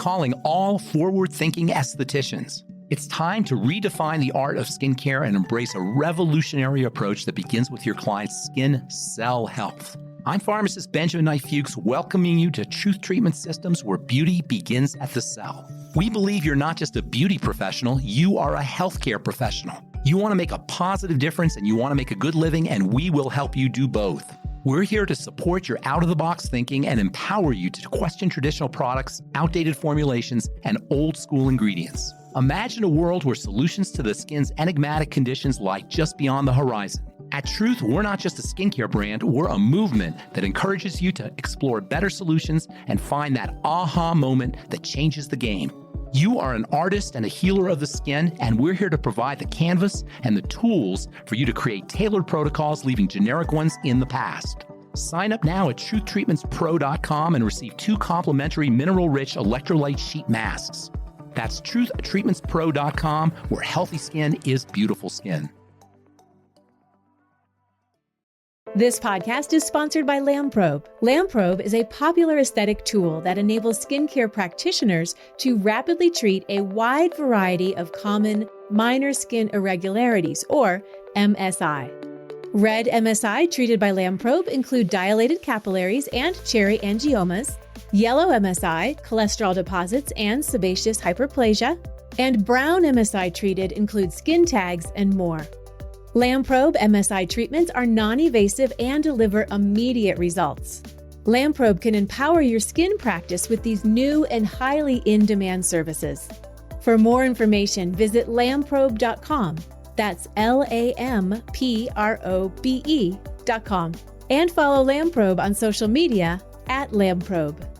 calling all forward-thinking estheticians. It's time to redefine the art of skincare and embrace a revolutionary approach that begins with your client's skin cell health. I'm pharmacist Ben Fuchs, welcoming you to Truth Treatment Systems, where beauty begins at the cell. We believe you're not just a beauty professional, you are a healthcare professional. You want to make a positive difference and you want to make a good living, and we will help you do both. We're here to support your out-of-the-box thinking and empower you to question traditional products, outdated formulations, and old-school ingredients. Imagine a world where solutions to the skin's enigmatic conditions lie just beyond the horizon. At Truth, we're not just a skincare brand, we're a movement that encourages you to explore better solutions and find that aha moment that changes the game. You are an artist and a healer of the skin, and we're here to provide the canvas and the tools for you to create tailored protocols, leaving generic ones in the past. Sign up now at truthtreatmentspro.com and receive 2 complimentary mineral-rich electrolyte sheet masks. That's truthtreatmentspro.com, where healthy skin is beautiful skin. This podcast is sponsored by LAMPROBE. LAMPROBE is a popular aesthetic tool that enables skincare practitioners to rapidly treat a wide variety of common minor skin irregularities, or MSI. Red MSI treated by LAMPROBE include dilated capillaries and cherry angiomas, yellow MSI, cholesterol deposits and sebaceous hyperplasia, and brown MSI treated include skin tags and more. LAMPROBE MSI treatments are non-invasive and deliver immediate results. LAMPROBE can empower your skin practice with these new and highly in-demand services. For more information, visit lamprobe.com. That's LAMPROBE.com. And follow LAMPROBE on social media at LAMPROBE.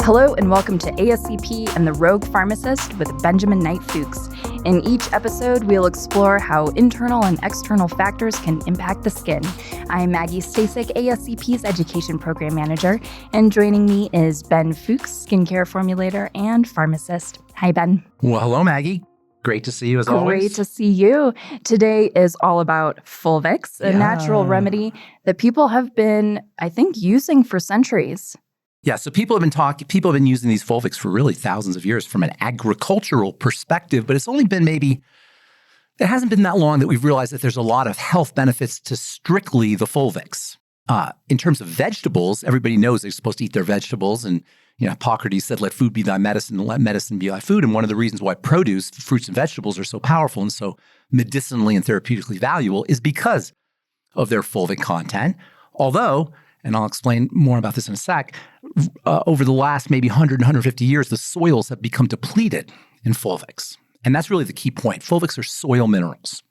Hello and welcome to ASCP and the Rogue Pharmacist with Benjamin Knight Fuchs. In each episode, we'll explore how internal and external factors can impact the skin. I'm Maggie Stasek, ASCP's Education Program Manager, and joining me is Ben Fuchs, skincare formulator and pharmacist. Hi, Ben. Well, hello, Maggie. Great to see you as always. Great to see you. Today is all about Fulvic, a natural remedy that people have been, I think, using for centuries. Yeah, so people have been using these Fulvics for really thousands of years from an agricultural perspective, but it's only been it hasn't been that long that we've realized that there's a lot of health benefits to strictly the Fulvics. In terms of vegetables, everybody knows they're supposed to eat their vegetables, and Hippocrates said, "Let food be thy medicine, and let medicine be thy food." And one of the reasons why produce, fruits and vegetables, are so powerful and so medicinally and therapeutically valuable is because of their Fulvic content. Although, and I'll explain more about this in a sec, over the last maybe 100, 150 years, the soils have become depleted in Fulvics. And that's really the key point. Fulvics are soil minerals.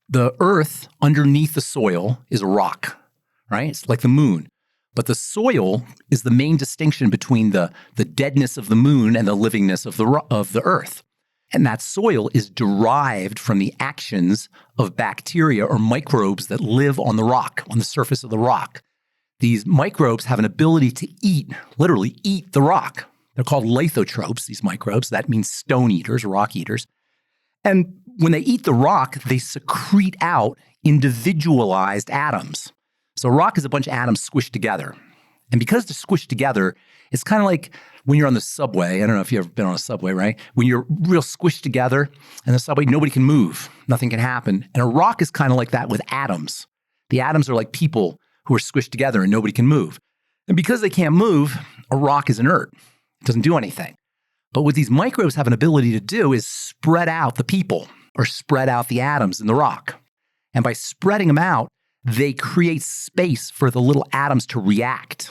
The earth underneath the soil is a rock, right? It's like the moon. But the soil is the main distinction between the deadness of the moon and the livingness of the earth. And that soil is derived from the actions of bacteria or microbes that live on the rock, on the surface of the rock. These microbes have an ability to literally eat the rock. They're called lithotropes, these microbes. That means stone eaters, rock eaters. And when they eat the rock, they secrete out individualized atoms. So a rock is a bunch of atoms squished together. And because they're squished together, it's kind of like when you're on the subway. I don't know if you've ever been on a subway, right? When you're real squished together in the subway, nobody can move. Nothing can happen. And a rock is kind of like that with atoms. The atoms are like people who are squished together and nobody can move. And because they can't move, a rock is inert. It doesn't do anything. But what these microbes have an ability to do is spread out the people or spread out the atoms in the rock. And by spreading them out, they create space for the little atoms to react.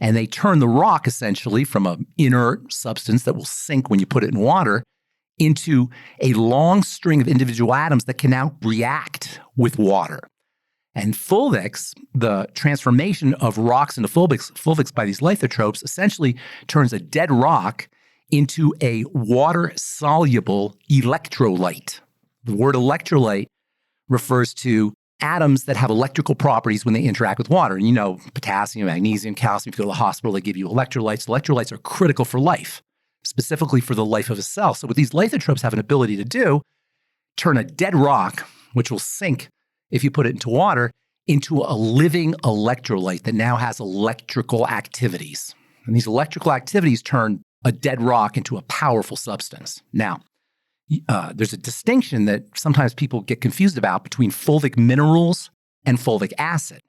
And they turn the rock essentially from an inert substance that will sink when you put it in water into a long string of individual atoms that can now react with water. And Fulvics, the transformation of rocks into Fulvics by these lithotropes, essentially turns a dead rock into a water-soluble electrolyte. The word electrolyte refers to atoms that have electrical properties when they interact with water. And potassium, magnesium, calcium, if you go to the hospital, they give you electrolytes. Electrolytes are critical for life, specifically for the life of a cell. So what these lithotropes have an ability to do, turn a dead rock, which will sink if you put it into water, into a living electrolyte that now has electrical activities. And these electrical activities turn a dead rock into a powerful substance. Now, there's a distinction that sometimes people get confused about between fulvic minerals and fulvic acid.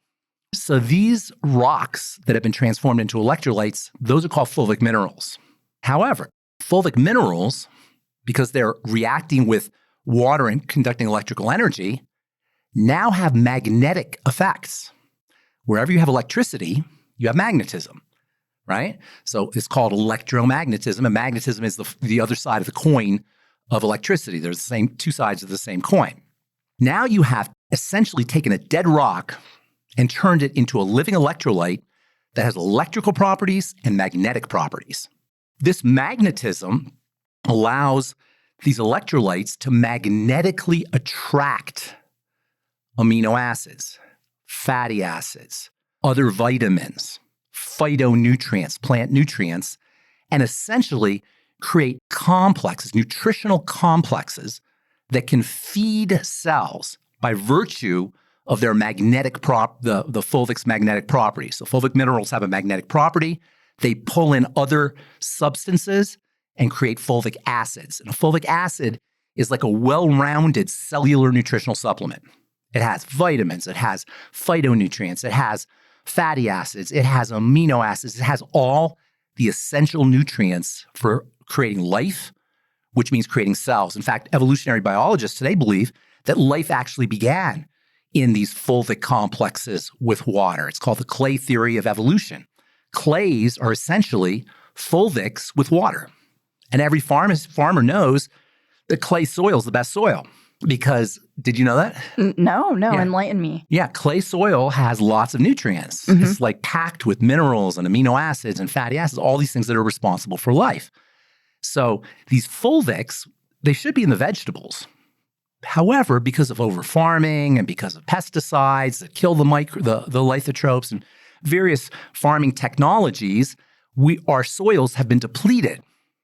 So these rocks that have been transformed into electrolytes, those are called fulvic minerals. However, fulvic minerals, because they're reacting with water and conducting electrical energy, now have magnetic effects. Wherever you have electricity, you have magnetism, right? So it's called electromagnetism, and magnetism is the other side of the coin of electricity. There's the same two sides of the same coin. Now you have essentially taken a dead rock and turned it into a living electrolyte that has electrical properties and magnetic properties. This magnetism allows these electrolytes to magnetically attract amino acids, fatty acids, other vitamins, phytonutrients, plant nutrients, and essentially create complexes, nutritional complexes that can feed cells by virtue of their magnetic the fulvic's magnetic properties. So fulvic minerals have a magnetic property. They pull in other substances and create fulvic acids. And a fulvic acid is like a well-rounded cellular nutritional supplement. It has vitamins, it has phytonutrients, it has fatty acids, it has amino acids, it has all the essential nutrients for creating life, which means creating cells. In fact, evolutionary biologists today believe that life actually began in these fulvic complexes with water. It's called the clay theory of evolution. Clays are essentially fulvics with water. And every farmer knows that clay soil is the best soil. Because, did you know that? No, Yeah. enlighten me. Yeah, clay soil has lots of nutrients. Mhm. It's like packed with minerals and amino acids and fatty acids, all these things that are responsible for life. So these fulvics, they should be in the vegetables. However, because of over-farming and because of pesticides that kill the lithotrophs and various farming technologies, our soils have been depleted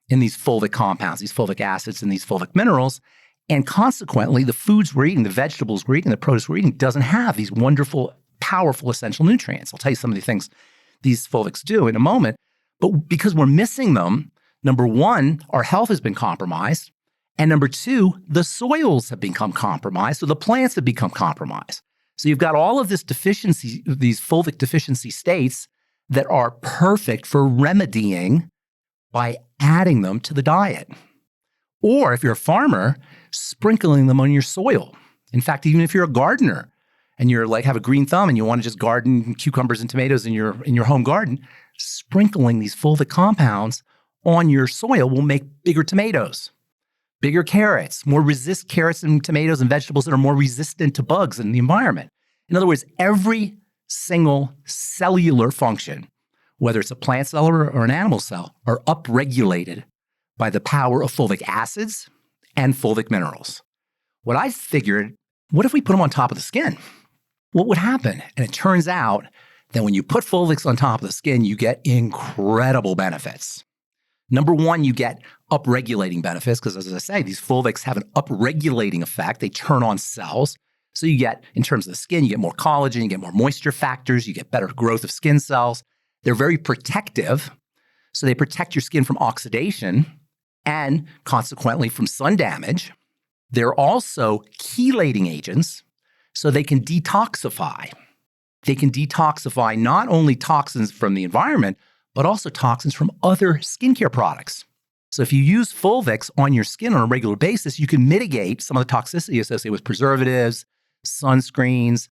in these fulvic compounds, these fulvic acids and these fulvic minerals. And consequently, the foods we're eating, the vegetables we're eating, the produce we're eating doesn't have these wonderful, powerful essential nutrients. I'll tell you some of the things these fulvics do in a moment. But because we're missing them, number one, our health has been compromised. And number two, the soils have become compromised, so the plants have become compromised. So you've got all of this deficiency, these fulvic deficiency states that are perfect for remedying by adding them to the diet. Or if you're a farmer, sprinkling them on your soil. In fact, even if you're a gardener and you're have a green thumb and you want to just garden cucumbers and tomatoes in your home garden, sprinkling these fulvic compounds on your soil will make bigger tomatoes, bigger carrots, carrots and tomatoes and vegetables that are more resistant to bugs in the environment. In other words, every single cellular function, whether it's a plant cell or an animal cell, are upregulated by the power of fulvic acids and fulvic minerals. What I figured, what if we put them on top of the skin? What would happen? And it turns out that when you put fulvics on top of the skin, you get incredible benefits. Number one, you get upregulating benefits because, as I say, these fulvics have an upregulating effect. They turn on cells. So you get, in terms of the skin, you get more collagen, you get more moisture factors, you get better growth of skin cells. They're very protective. So they protect your skin from oxidation and consequently from sun damage. They're also chelating agents, so they can detoxify. They can detoxify not only toxins from the environment, but also toxins from other skincare products. So if you use fulvics on your skin on a regular basis, you can mitigate some of the toxicity associated with preservatives, sunscreens,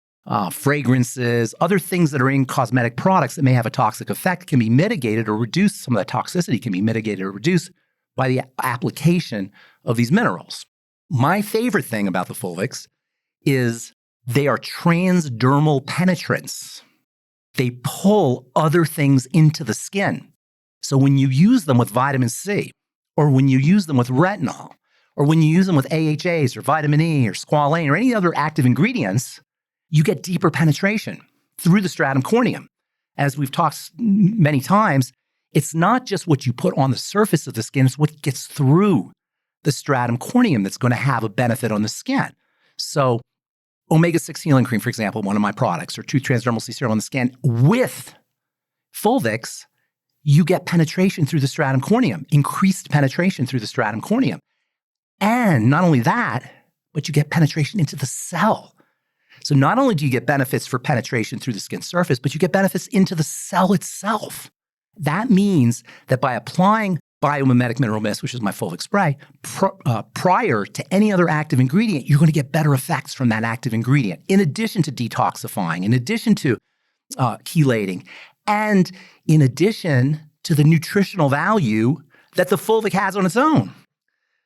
fragrances, other things that are in cosmetic products that may have a toxic effect can be mitigated or reduced. Some of that toxicity can be mitigated or reduced by the application of these minerals. My favorite thing about the fulvics is they are transdermal penetrants. They pull other things into the skin. So when you use them with vitamin C, or when you use them with retinol, or when you use them with AHAs or vitamin E or squalane or any other active ingredients, you get deeper penetration through the stratum corneum. As we've talked many times, it's not just what you put on the surface of the skin, it's what gets through the stratum corneum that's going to have a benefit on the skin. So omega-6 healing cream, for example, one of my products, or Truth Transdermal C Serum on the skin, with Fulvics, you get penetration through the stratum corneum, increased penetration through the stratum corneum. And not only that, but you get penetration into the cell. So not only do you get benefits for penetration through the skin surface, but you get benefits into the cell itself. That means that by applying Biomimetic Mineral Mist, which is my Fulvic spray, prior to any other active ingredient, you're going to get better effects from that active ingredient, in addition to detoxifying, in addition to chelating, and in addition to the nutritional value that the Fulvic has on its own.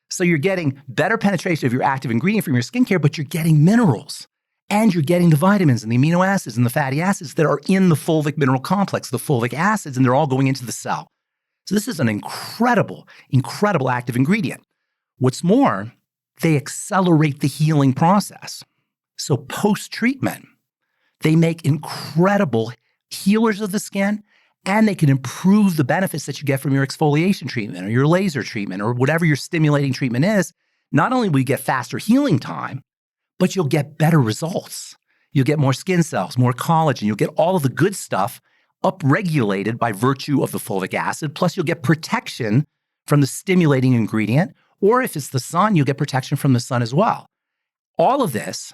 So you're getting better penetration of your active ingredient from your skincare, but you're getting minerals. And you're getting the vitamins and the amino acids and the fatty acids that are in the fulvic mineral complex, the fulvic acids, and they're all going into the cell. So this is an incredible, incredible active ingredient. What's more, they accelerate the healing process. So post-treatment, they make incredible healers of the skin, and they can improve the benefits that you get from your exfoliation treatment or your laser treatment or whatever your stimulating treatment is. Not only will you get faster healing time, but you'll get better results. You'll get more skin cells, more collagen. You'll get all of the good stuff upregulated by virtue of the fulvic acid. Plus, you'll get protection from the stimulating ingredient. Or if it's the sun, you'll get protection from the sun as well. All of this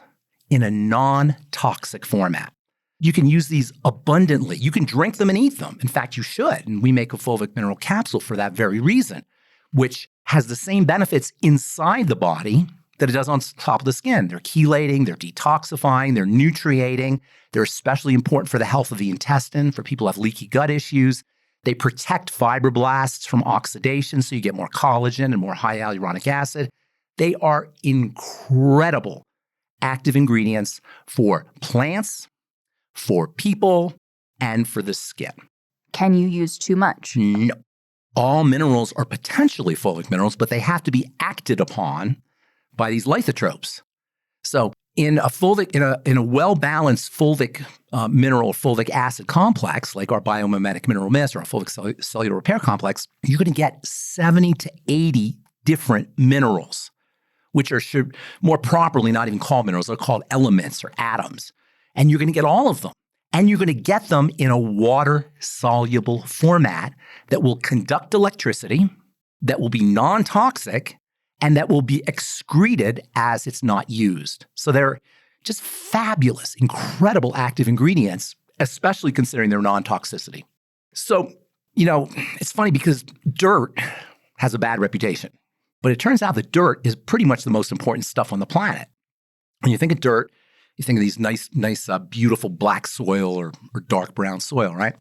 in a non-toxic format. You can use these abundantly. You can drink them and eat them. In fact, you should. And we make a fulvic mineral capsule for that very reason, which has the same benefits inside the body that it does on top of the skin. They're chelating, they're detoxifying, they're nutriating. They're especially important for the health of the intestine, for people who have leaky gut issues. They protect fibroblasts from oxidation, so you get more collagen and more high hyaluronic acid. They are incredible active ingredients for plants, for people, and for the skin. Can you use too much? No. All minerals are potentially fulvic minerals, but they have to be acted upon by these lithotropes. So in a well-balanced fulvic mineral, fulvic acid complex, like our biomimetic mineral mist or our fulvic cellular repair complex, you're going to get 70 to 80 different minerals, which should more properly not even called minerals. They're called elements or atoms. And you're going to get all of them. And you're going to get them in a water-soluble format that will conduct electricity, that will be non-toxic, and that will be excreted as it's not used. So they're just fabulous, incredible active ingredients, especially considering their non-toxicity. So, it's funny because dirt has a bad reputation, but it turns out that dirt is pretty much the most important stuff on the planet. When you think of dirt, you think of these nice, beautiful black soil or dark brown soil, right?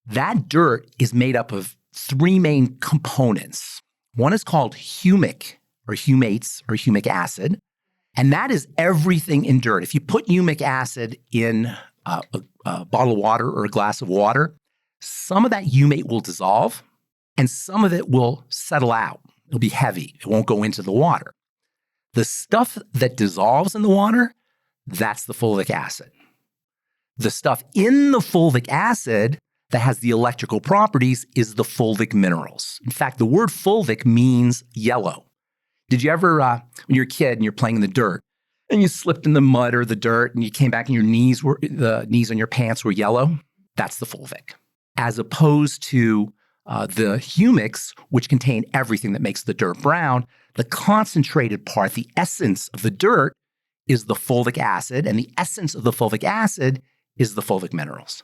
That dirt is made up of three main components. One is called humic or humates or humic acid, and that is everything in dirt. If you put humic acid in a bottle of water or a glass of water, some of that humate will dissolve and some of it will settle out. It'll be heavy. It won't go into the water. The stuff that dissolves in the water, that's the fulvic acid. The stuff in the fulvic acid that has the electrical properties is the fulvic minerals. In fact, the word fulvic means yellow. Did you ever, when you're a kid and you're playing in the dirt and you slipped in the mud or the dirt and you came back and the knees on your pants were yellow? That's the fulvic. As opposed to the humics, which contain everything that makes the dirt brown, the concentrated part, the essence of the dirt, is the fulvic acid, and the essence of the fulvic acid is the fulvic minerals.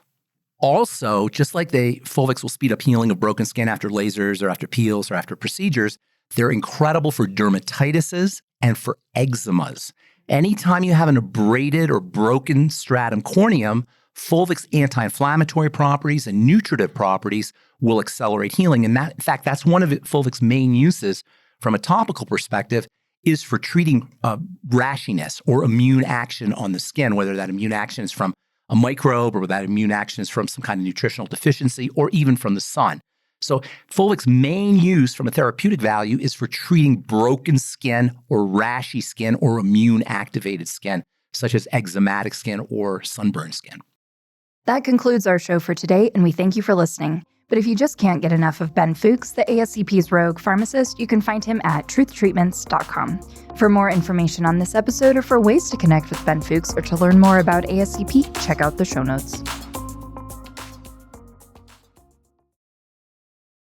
Also, just like fulvics will speed up healing of broken skin after lasers or after peels or after procedures, they're incredible for dermatitises and for eczemas. Anytime you have an abraded or broken stratum corneum, fulvic's anti-inflammatory properties and nutritive properties will accelerate healing. And in fact, that's one of fulvic's main uses from a topical perspective, is for treating rashiness or immune action on the skin, whether that immune action is from a microbe or that immune action is from some kind of nutritional deficiency or even from the sun. So fulvic's main use from a therapeutic value is for treating broken skin or rashy skin or immune activated skin, such as eczematic skin or sunburned skin. That concludes our show for today, and we thank you for listening. But if you just can't get enough of Ben Fuchs, the ASCP's Rogue Pharmacist, you can find him at truthtreatments.com. For more information on this episode or for ways to connect with Ben Fuchs or to learn more about ASCP, check out the show notes.